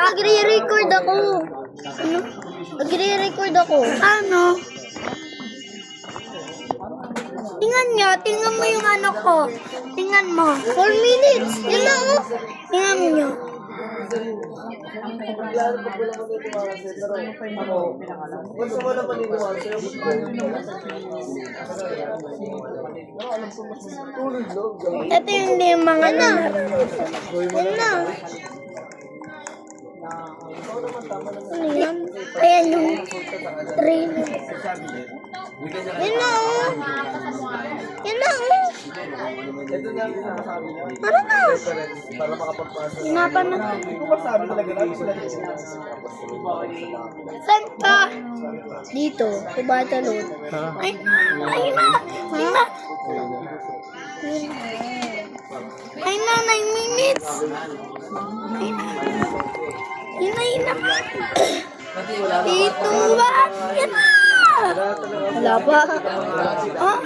Nagre-record ako. Ano? Nagre-record ako. Ano? Tingnan mo yung ano ko. Tingnan mo. 4 minutes. Yun lang oh. Tingnan nyo. Ito yung mga na. Yan na. Ano yan? Ayan yung train. Yan na oh. Yan na oh. Tara na. Hinapan na. Saan ka? Dito. Sa Batalon. Ay na. Ay na. Ay na. 9 minutes. Ay na. Yun na. Dito ba? Yan na. Wala pa. Oh.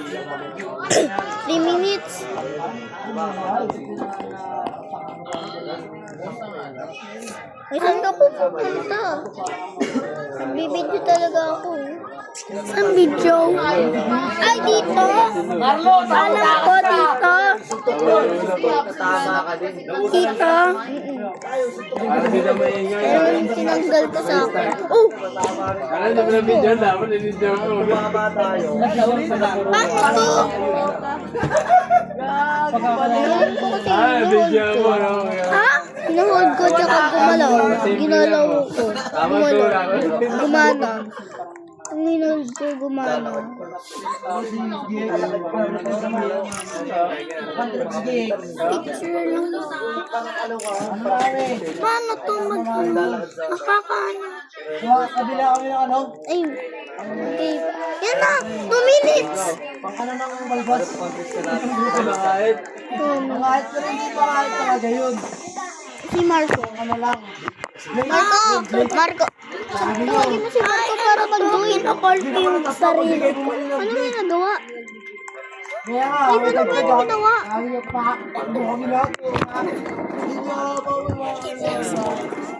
3 minutes. Ay, saan ka pupunta? Nagbibidyo talaga ako. Saan video? Ay, dito. Alam ko, dito. Dito. Pero tinanggal ko sa akin. Oh! Ano na pala video dapat i-video ko. Paano to? Video mo no. Ha? Hinuhold ko tsaka gumalaw. Ginalaw ko. Gumana. Ang hinuhold ko gumana. Picture lang. Paano to mag-ano? Nakakaano. Kabila kami ng ano? Ay. Okay. Yan na. 2 minutes. Pang ano ng balbas? Kahit Kahit pero hindi pa kahit talaga yun. Si Marco. Ano lang. Marco. Tawagin mo si Marco para mag-join ako yung sarili ko. Ano may nagawa? Kaya nga, Ay, paano mo yung ginawa? kami lahat. Hindi niya bawal mga